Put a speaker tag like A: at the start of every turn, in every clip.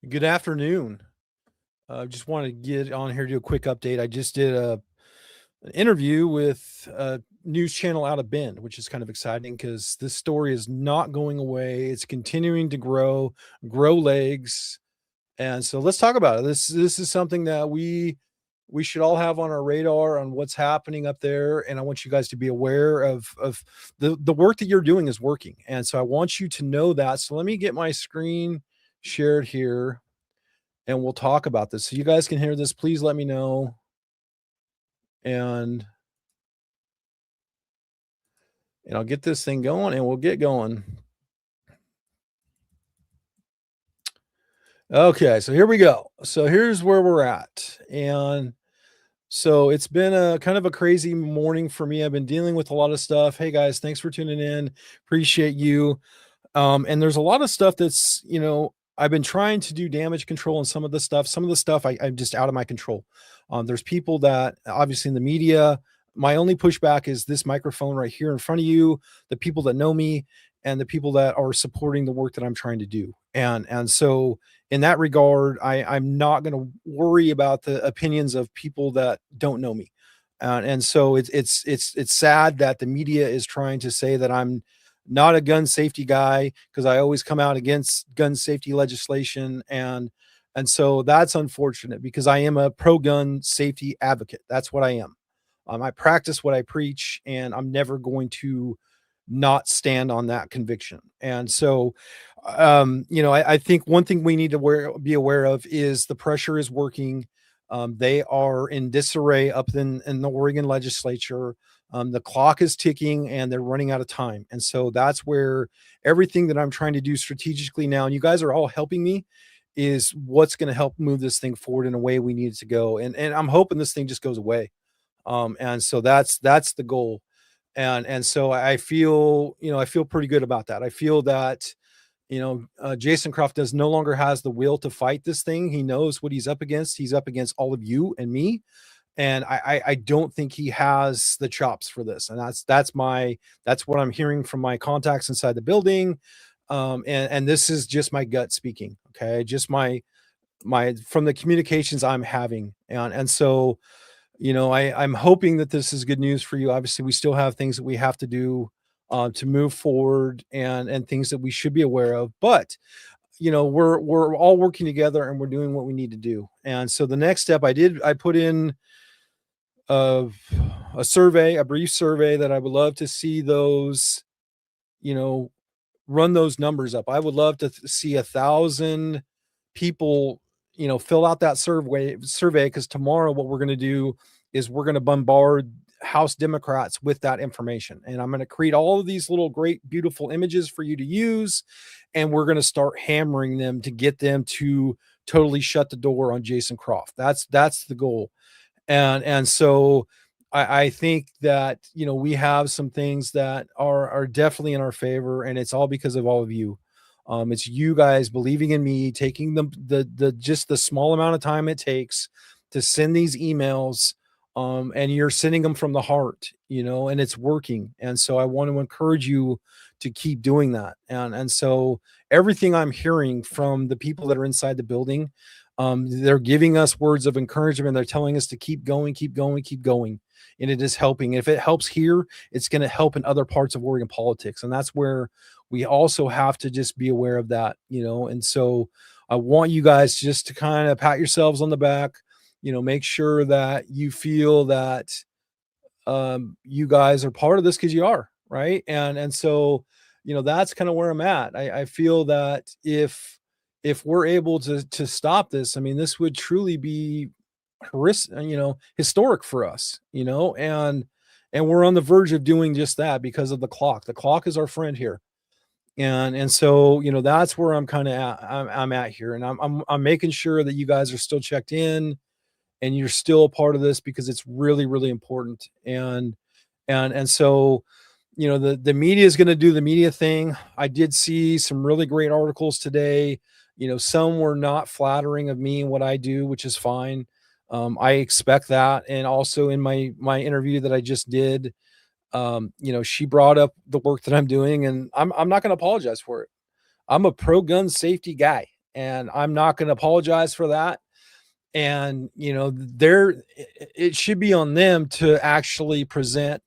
A: Good afternoon. Just want to get on here, do a quick update. I just did an interview with a news channel out of Bend, which is kind of exciting because this story is not going away. It's continuing to grow legs. And so let's talk about it. This is something that we should all have on our radar on what's happening up there. And I want you guys to be aware of the work that you're doing is working. And so I want you to know that. So let me get my screen shared here and we'll talk about this. So you guys can hear this, please let me know. And I'll get this thing going and we'll get going. Okay, so here we go. So here's where we're at. And so it's been a kind of a crazy morning for me. I've been dealing with a lot of stuff. Hey guys, thanks for tuning in. Appreciate you. And there's a lot of stuff that's, I've been trying to do damage control on some of the stuff. Some of the stuff I'm just out of my control. There's people that obviously in the media, my only pushback is this microphone right here in front of you, the people that know me and the people that are supporting the work that I'm trying to do. And so in that regard, I'm not going to worry about the opinions of people that don't know me. And so it's sad that the media is trying to say that I'm not a gun safety guy because I always come out against gun safety legislation and so that's unfortunate because I am a pro gun safety advocate. That's what I am. I practice what I preach, and I'm never going to not stand on that conviction. And so, I think one thing we need to be aware of is the pressure is working. They are in disarray up in the Oregon legislature. The clock is ticking and they're running out of time. And so that's where everything that I'm trying to do strategically now, and you guys are all helping me, is what's going to help move this thing forward in a way we need it to go. And I'm hoping this thing just goes away. And so that's the goal. And so I feel, I feel pretty good about that. I feel that, Jason Croft does no longer has the will to fight this thing. He knows what he's up against. He's up against all of you and me. And I don't think he has the chops for this. And that's what I'm hearing from my contacts inside the building. And this is just my gut speaking. Okay. Just my from the communications I'm having. And so I'm hoping that this is good news for you. Obviously, we still have things that we have to do to move forward and things that we should be aware of. But we're all working together and we're doing what we need to do. And so the next step I put in of a survey, a brief survey that I would love to see those, you know, run those numbers up. I would love to see 1,000 people, fill out that survey because tomorrow what we're going to do is we're going to bombard House Democrats with that information. And I'm going to create all of these little great, beautiful images for you to use. And we're going to start hammering them to get them to totally shut the door on Jason Croft. That's the goal. And so I think that we have some things that are definitely in our favor, and it's all because of all of you. It's you guys believing in me, taking the just the small amount of time it takes to send these emails, and you're sending them from the heart, and it's working. And so I want to encourage you to keep doing that. And so everything I'm hearing from the people that are inside the building, they're giving us words of encouragement. They're telling us to keep going, keep going, keep going. And it is helping. If it helps here, it's going to help in other parts of Oregon politics. And that's where we also have to just be aware of that. And so I want you guys just to kind of pat yourselves on the back, make sure that you feel that you guys are part of this because you are, right? And so, that's kind of where I'm at. I feel that if we're able to stop this, I mean, this would truly be historic for us, and we're on the verge of doing just that because of the clock. The clock is our friend here. And so, that's where I'm kind of I'm at here. And I'm making sure that you guys are still checked in and you're still a part of this because it's really, really important. And so, the media is going to do the media thing. I did see some really great articles today. Some were not flattering of me and what I do, which is fine. I expect that. And also in my interview that I just did, she brought up the work that I'm doing, and I'm not going to apologize for it. I'm a pro gun safety guy. and I'm not going to apologize for that. And, you know, it should be on them to actually present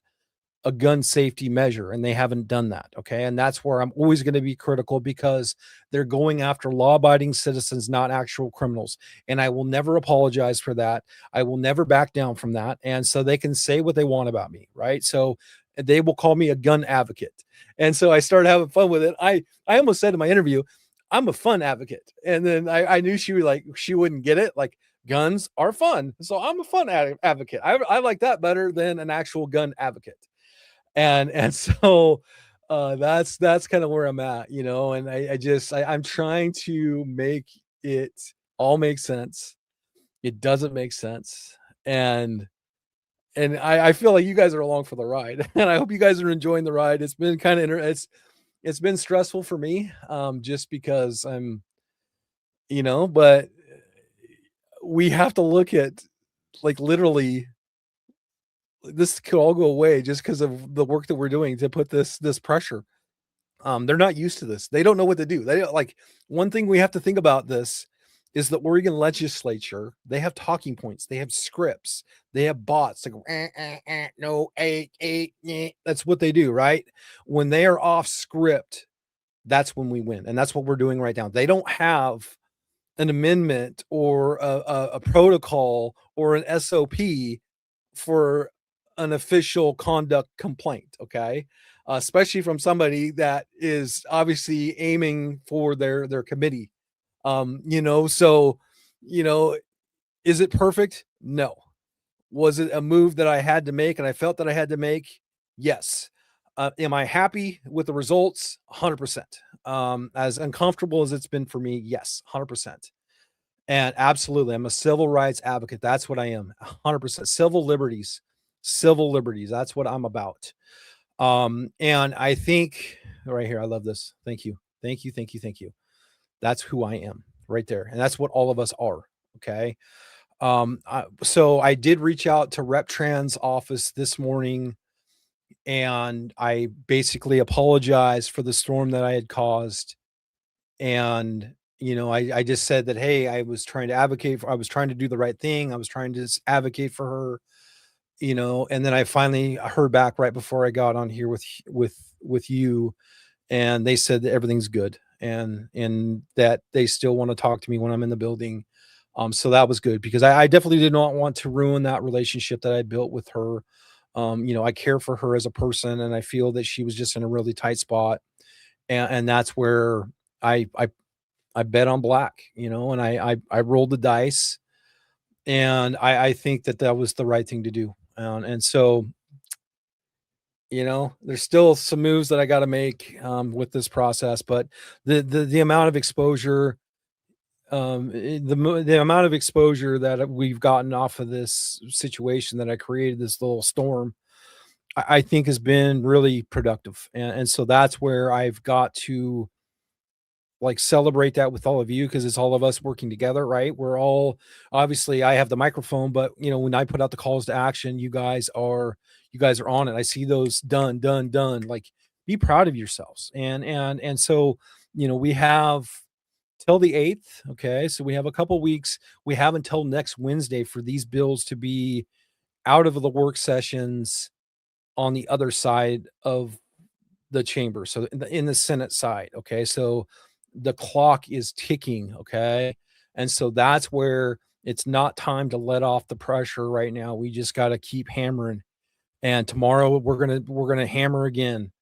A: a gun safety measure, and they haven't done that. Okay. And that's where I'm always going to be critical, because they're going after law abiding citizens, not actual criminals. And I will never apologize for that. I will never back down from that. And so they can say what they want about me. Right. So they will call me a gun advocate. And so I started having fun with it. I almost said in my interview, I'm a fun advocate. And then I knew she wouldn't get it. Like, guns are fun. So I'm a fun advocate. I like that better than an actual gun advocate. And so that's kind of where I'm at, you know. And I'm trying to make it all make sense. It doesn't make sense. And I feel like you guys are along for the ride, and I hope you guys are enjoying the ride. It's been kind of it's been stressful for me, just because I'm, you know, but we have to look at, like, literally, this could all go away just because of the work that we're doing to put this pressure. They're not used to this. They don't know what to do. They don't, like, one thing we have to think about this is the Oregon legislature. They have talking points. They have scripts. They have bots. Like, no, that's what they do, right? When they are off script, that's when we win, and that's what we're doing right now. They don't have an amendment or a protocol or an SOP for an official conduct complaint. Okay. Especially from somebody that is obviously aiming for their committee. You know, so, you know, is it perfect? No. Was it a move that I had to make and I felt that I had to make? Yes. Am I happy with the results? 100%. As uncomfortable as it's been for me, yes, 100%. And absolutely, I'm a civil rights advocate. That's what I am. 100% civil liberties. Civil liberties. That's what I'm about. And I think right here, I love this. Thank you. Thank you. Thank you. Thank you. That's who I am right there. And that's what all of us are. Okay. So I did reach out to Rep Trans office this morning, and I basically apologized for the storm that I had caused. And, you know, I just said that, hey, I was trying to I was trying to do the right thing. I was trying to advocate for her, you know. And then I finally heard back right before I got on here with you, and they said that everything's good, and that they still want to talk to me when I'm in the building. So that was good, because I definitely did not want to ruin that relationship that I built with her. You know, I care for her as a person, and I feel that she was just in a really tight spot, and that's where I I I bet on black, you know, and I rolled the dice, and I think that that was the right thing to do. And so, you know, there's still some moves that I got to make, with this process, but the amount of exposure, the amount of exposure that we've gotten off of this situation that I created, this little storm, I think has been really productive. And so that's where I've got to, like, celebrate that with all of you, because it's all of us working together, right? We're all, obviously, I have the microphone, but, you know, when I put out the calls to action, you guys are on it. I see those done, done, done. Like, be proud of yourselves. And so, you know, we have till the 8th. Okay. So we have a couple weeks. We have until next Wednesday for these bills to be out of the work sessions on the other side of the chamber. So in the Senate side. Okay. So the clock is ticking. Okay. And so that's where it's not time to let off the pressure right now. We just got to keep hammering. And tomorrow we're gonna hammer again.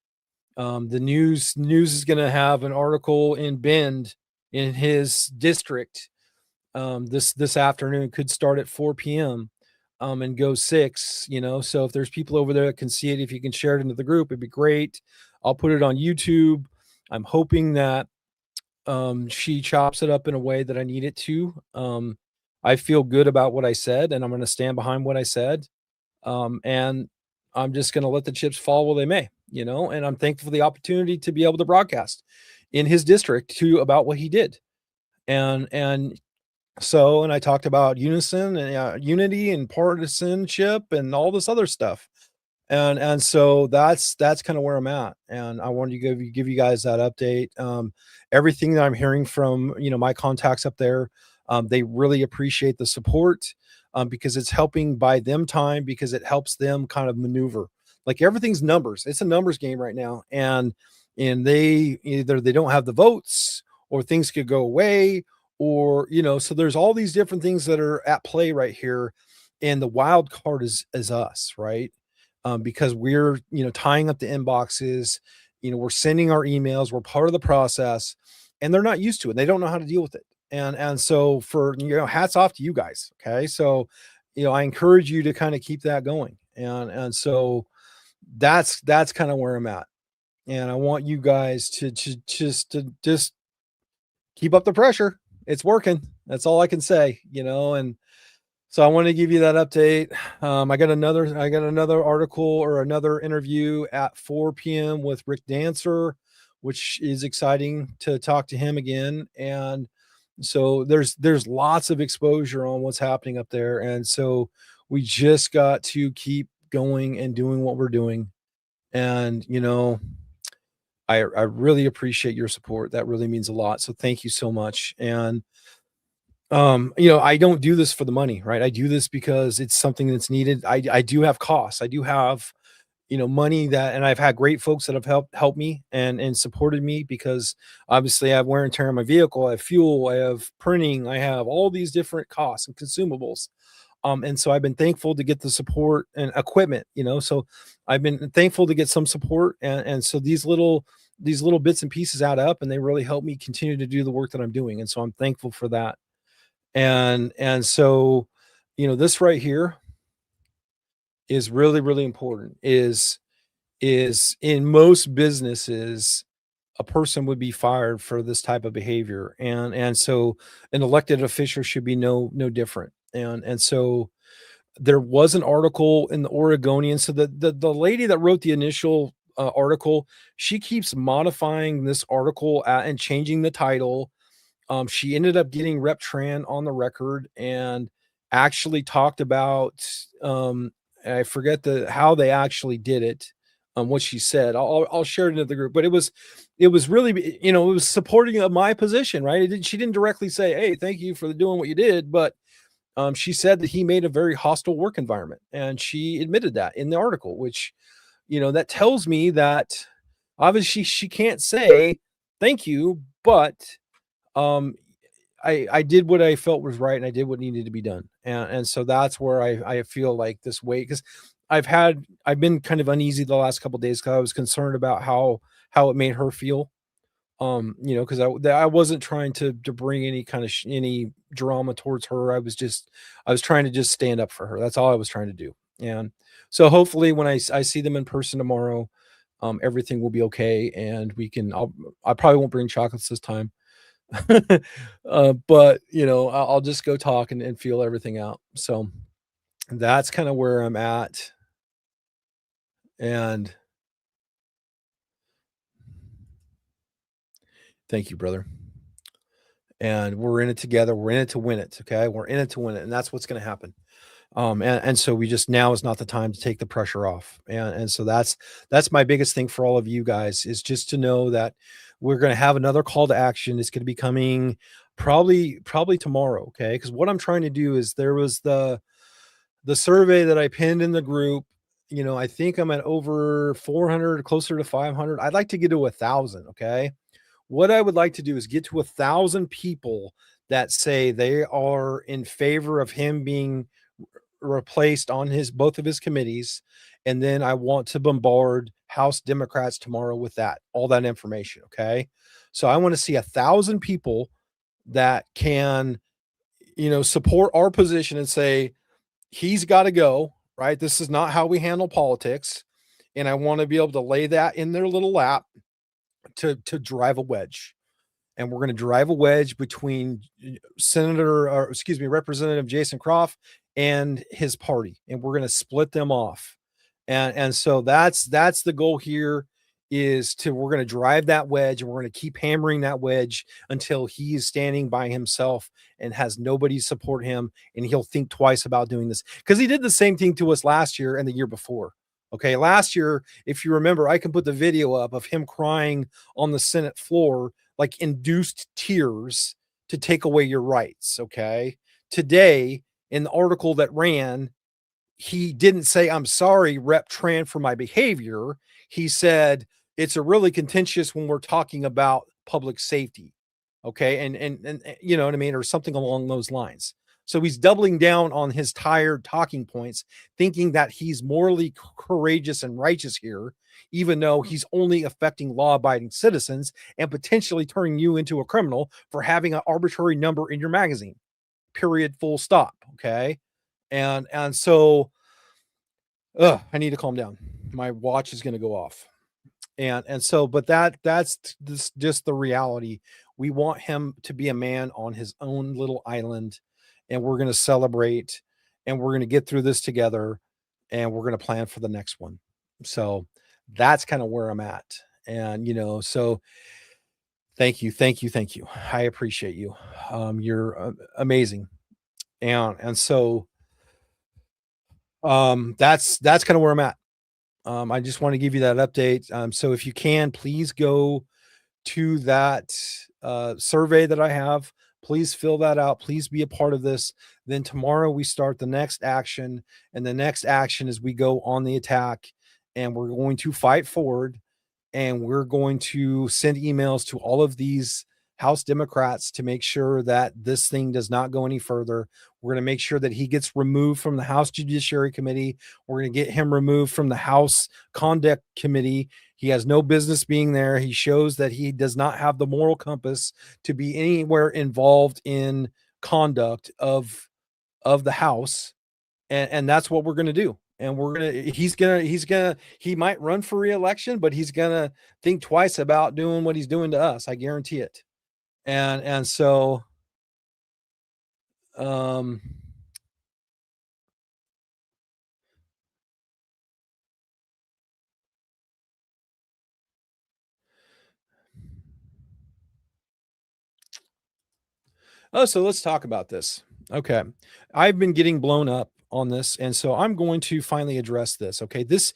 A: The news is gonna have an article in Bend in his district, this afternoon. Could start at 4 p.m. And go 6. You know, so if there's people over there that can see it, if you can share it into the group, it'd be great. I'll put it on YouTube. I'm hoping that she chops it up in a way that I need it to. I feel good about what I said, and I'm going to stand behind what I said. And I'm just going to let the chips fall where they may, you know. And I'm thankful for the opportunity to be able to broadcast in his district to about what he did. And so, and I talked about unison and unity and partisanship and all this other stuff. And so that's kind of where I'm at, and I wanted to give you guys that update. Everything that I'm hearing from, my contacts up there, they really appreciate the support, because it's helping buy them time, because it helps them kind of maneuver. Like, everything's numbers. It's a numbers game right now, and they either they don't have the votes, or things could go away, or so there's all these different things that are at play right here, and the wild card is us, right? Because we're tying up the inboxes, we're sending our emails, we're part of the process, and they're not used to it. They don't know how to deal with it. And so, for hats off to you guys. Okay, so I encourage you to kind of keep that going, and so that's kind of where I'm at, and I want you guys to just keep up the pressure. It's working. That's all I can say. And so I want to give you that update. I got another article, or another interview at 4 p.m. with Rick Dancer, which is exciting to talk to him again. And so there's lots of exposure on what's happening up there. And so we just got to keep going and doing what we're doing. And I really appreciate your support. That really means a lot. So thank you so much. And I don't do this for the money, right? I do this because it's something that's needed. I do have costs. I do have, money and I've had great folks that have helped me and supported me, because obviously I have wear and tear on my vehicle, I have fuel, I have printing, I have all these different costs and consumables. And so I've been thankful to get the support and equipment, so I've been thankful to get some support, and so these little bits and pieces add up, and they really help me continue to do the work that I'm doing. And so I'm thankful for that. And so, this right here is really, really important. Is in most businesses, a person would be fired for this type of behavior, and so an elected official should be no different. And so there was an article in the Oregonian. So the lady that wrote the initial article, she keeps modifying this article, and changing the title. She ended up getting Rep Tran on the record, and actually talked about, I forget how they actually did it, what she said. I'll share it into the group, but it was really, it was supporting of my position, right? She didn't directly say, "Hey, thank you for doing what you did," but she said that he made a very hostile work environment, and she admitted that in the article, which that tells me that obviously she can't say thank you, but um I did what I felt was right, and I did what needed to be done. And so that's where I feel like this weight, because I've been kind of uneasy the last couple days, because I was concerned about how it made her feel. Because I wasn't trying to bring any kind of any drama towards her. I was trying to just stand up for her. That's all I was trying to do. And so hopefully when I see them in person tomorrow, everything will be okay, and I probably won't bring chocolates this time. But I'll just go talk and feel everything out. So that's kind of where I'm at. And thank you, brother. And we're in it together. We're in it to win it. Okay. We're in it to win it. And that's what's going to happen. And so we just, now is not the time to take the pressure off. And so that's my biggest thing for all of you guys, is just to know that we're going to have another call to action. It's going to be coming probably tomorrow. Okay. Because what I'm trying to do is, there was the survey that I pinned in the group. I think I'm at over 400, closer to 500. I'd like to get to 1,000. Okay. What I would like to do is get to 1,000 people that say they are in favor of him being replaced on both of his committees. And then I want to bombard House Democrats tomorrow with all that information. Okay. So I want to see 1,000 people that can, support our position and say, he's got to go, right? This is not how we handle politics. And I want to be able to lay that in their little lap to drive a wedge. And we're going to drive a wedge between Representative Jason Croft and his party, and we're going to split them off. And so that's the goal here, we're going to drive that wedge, and we're going to keep hammering that wedge until he is standing by himself and has nobody support him, and he'll think twice about doing this, because he did the same thing to us last year and the year before. Okay. Last year, if you remember, I can put the video up of him crying on the Senate floor, like induced tears to take away your rights. Okay. Today, in the article that ran, he didn't say, I'm sorry, Rep Tran, for my behavior. He said, it's a really contentious when we're talking about public safety. Okay. And you know what I mean? Or something along those lines. So he's doubling down on his tired talking points, thinking that he's morally courageous and righteous here, even though he's only affecting law abiding citizens and potentially turning you into a criminal for having an arbitrary number in your magazine. Period. Full stop. Okay. And so I need to calm down. My watch is going to go off. And so, but that's this, just the reality. We want him to be a man on his own little island, and we're going to celebrate, and we're going to get through this together, and we're going to plan for the next one. So that's kind of where I'm at. And, so thank you. Thank you. Thank you. I appreciate you. You're amazing. And so, that's kind of where I'm at. I just want to give you that update. So if you can, please go to that survey that I have. Please fill that out. Please be a part of this. Then tomorrow we start the next action, and the next action is we go on the attack, and we're going to fight forward, and we're going to send emails to all of these House Democrats to make sure that this thing does not go any further. We're going to make sure that he gets removed from the House Judiciary Committee. We're going to get him removed from the House Conduct Committee. He has no business being there. He shows that he does not have the moral compass to be anywhere involved in conduct of the House. And that's what we're going to do. And he might run for re-election, but he's going to think twice about doing what he's doing to us. I guarantee it. And so, um, so let's talk about this. Okay. I've been getting blown up on this, and so I'm going to finally address this. Okay. This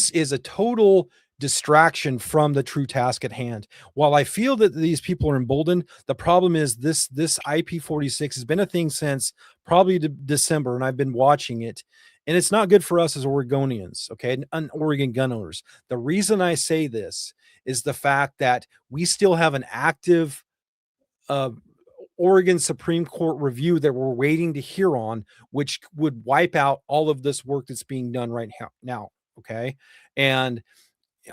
A: is a total distraction from the true task at hand. While I feel that these people are emboldened, the problem is this IP46 has been a thing since probably December, and I've been watching it. And it's not good for us as Oregonians, okay, and Oregon gun owners. The reason I say this is the fact that we still have an active uh, Oregon Supreme Court review that we're waiting to hear on, which would wipe out all of this work that's being done right now. Okay. And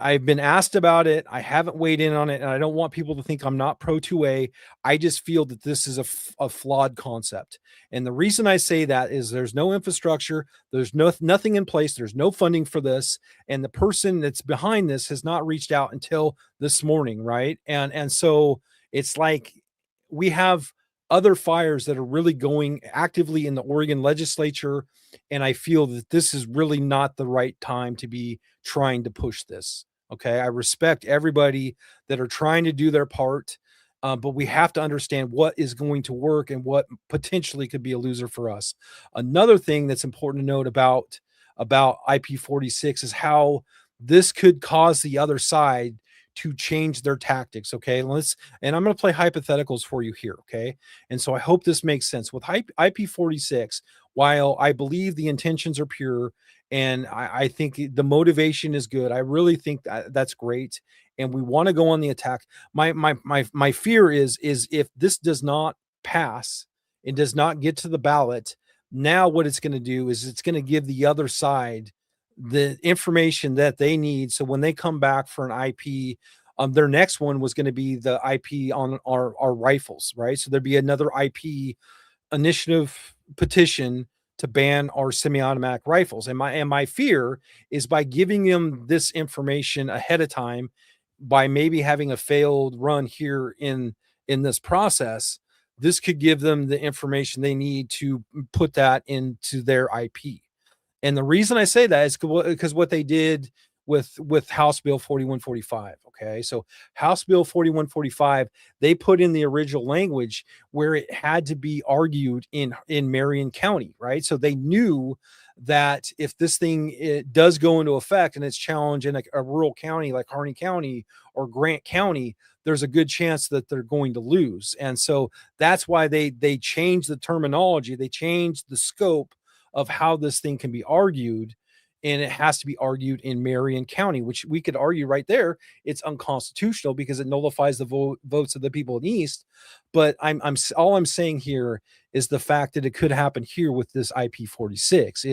A: I've been asked about it. I haven't weighed in on it, and I don't want people to think I'm not pro 2A. I just feel that this is a flawed concept. And the reason I say that is there's no infrastructure, there's nothing in place, there's no funding for this, and the person that's behind this has not reached out until this morning, right? And so it's like we have other fires that are really going actively in the Oregon legislature, and I feel that this is really not the right time to be trying to push this. Okay. I respect everybody that are trying to do their part, but we have to understand what is going to work and what potentially could be a loser for us. Another thing that's important to note about IP46 is how this could cause the other side to change their tactics. Okay. And I'm going to play hypotheticals for you here. Okay. And so I hope this makes sense with IP46. While I believe the intentions are pure, and I think the motivation is good, I really think that's great. And we want to go on the attack. My fear is if this does not pass, it does not get to the ballot. Now what it's going to do is it's going to give the other side the information that they need. So when they come back for an IP, their next one was going to be the IP on our rifles, right? So there'd be another IP initiative petition to ban our semi-automatic rifles. And my fear is by giving them this information ahead of time, by maybe having a failed run here in this process, this could give them the information they need to put that into their IP. And the reason I say that is because what they did with House Bill 4145. Okay. So House Bill 4145, they put in the original language where it had to be argued in Marion County, right? So they knew that if this thing it does go into effect and it's challenged in a rural county like Harney County or Grant County, there's a good chance that they're going to lose. And so that's why they changed the terminology, they changed the scope of how this thing can be argued. And it has to be argued in Marion County, which we could argue right there it's unconstitutional because it nullifies the votes of the people in the East. But I'm all I'm saying here is the fact that it could happen here with this IP46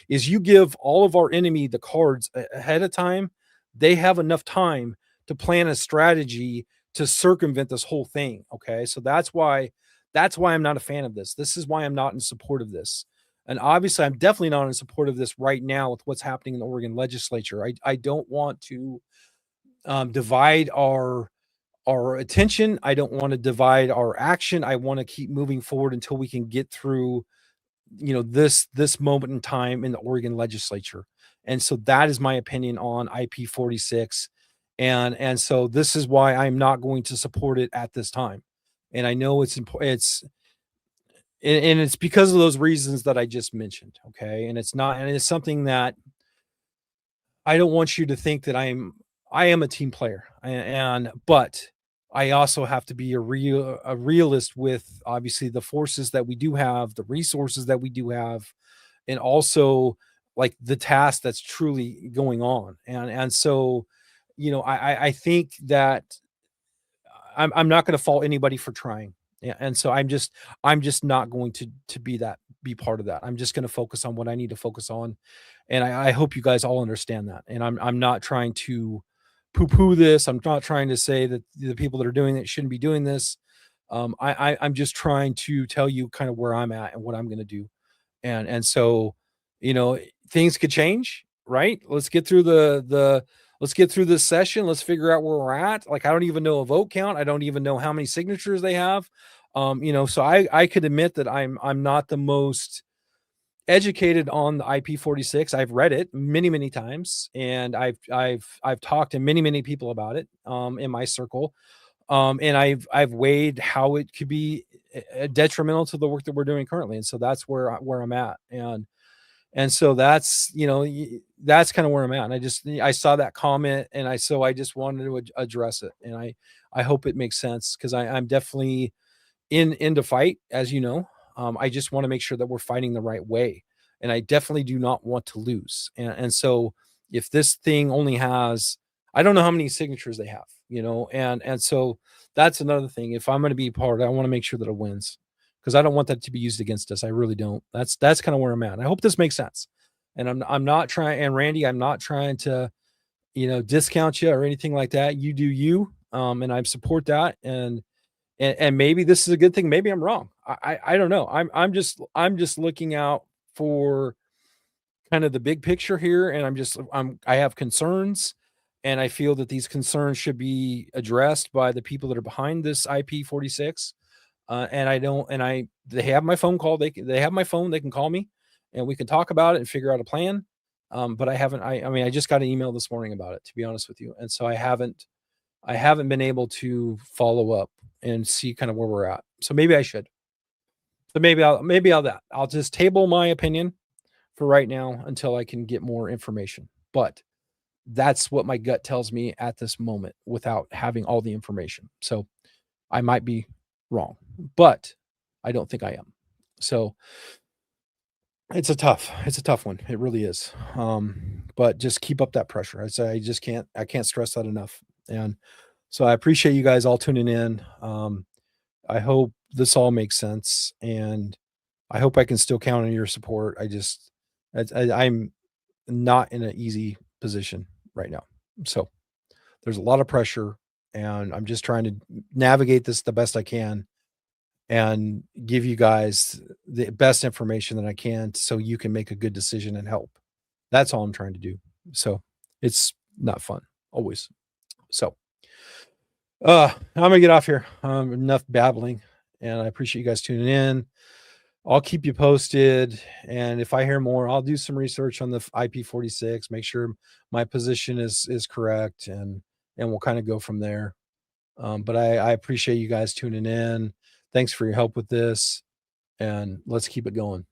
A: is you give all of our enemy the cards ahead of time, they have enough time to plan a strategy to circumvent this whole thing. Okay, so that's why I'm not a fan of this. This is why I'm not in support of this. And obviously, I'm definitely not in support of this right now with what's happening in the Oregon legislature. I don't want to divide our attention. I don't want to divide our action. I want to keep moving forward until we can get through, this moment in time in the Oregon legislature. And so that is my opinion on IP46. And so this is why I'm not going to support it at this time. And I know it's important. And it's because of those reasons that I just mentioned. Okay. And it's something that I don't want you to think that I am a team player. But I also have to be a realist with obviously the forces that we do have, the resources that we do have, and also like the task that's truly going on. And so, I think that I'm not going to fault anybody for trying. Yeah, and so I'm just not going to be part of that. I'm just going to focus on what I need to focus on, and I hope you guys all understand that. And I'm not trying to poo-poo this. I'm not trying to say that the people that are doing it shouldn't be doing this. I'm just trying to tell you kind of where I'm at and what I'm going to do. And so, things could change, right? Let's get through this session. Let's figure out where we're at. Like, I don't even know a vote count. I don't even know how many signatures they have. So I could admit that I'm not the most educated on the IP46. I've read it many, many times, and I've talked to many, many people about it in my circle. And I've weighed how it could be detrimental to the work that we're doing currently. And so that's where I'm at. And so that's kind of where I'm at. And I saw that comment, and I just wanted to address it. And I hope it makes sense, because I'm definitely into fight, as you know. I just want to make sure that we're fighting the right way, and I definitely do not want to lose. And so if this thing only has, I don't know how many signatures they have, and so that's another thing. If I'm going to be part, I want to make sure that it wins, because I don't want that to be used against us. I really don't. That's kind of where I'm at. And I hope this makes sense. And I'm not trying. And Randy, I'm not trying to discount you or anything like that. You do you, and I support that. And maybe this is a good thing. Maybe I'm wrong. I don't know. I'm just looking out for kind of the big picture here, and I have concerns, and I feel that these concerns should be addressed by the people that are behind this IP46. And I don't, and I they have my phone call. They have my phone. They can call me, and we can talk about it and figure out a plan. But I haven't. I mean, I just got an email this morning about it, to be honest with you, and so I haven't been able to follow up and see kind of where we're at. So maybe I should. So I'll just table my opinion for right now until I can get more information. But that's what my gut tells me at this moment without having all the information. So I might be wrong, but I don't think I am. So it's a tough one. It really is. But just keep up that pressure. I can't stress that enough. And so I appreciate you guys all tuning in. I hope this all makes sense, and I hope I can still count on your support. I'm not in an easy position right now. So there's a lot of pressure, and I'm just trying to navigate this the best I can and give you guys the best information that I can so you can make a good decision and help. That's all I'm trying to do. So it's not fun always. So I'm gonna get off here. Enough babbling, and I appreciate you guys tuning in. I'll keep you posted, and if I hear more, I'll do some research on the IP46, make sure my position is correct, and we'll kind of go from there. But I appreciate you guys tuning in. Thanks for your help with this, and let's keep it going.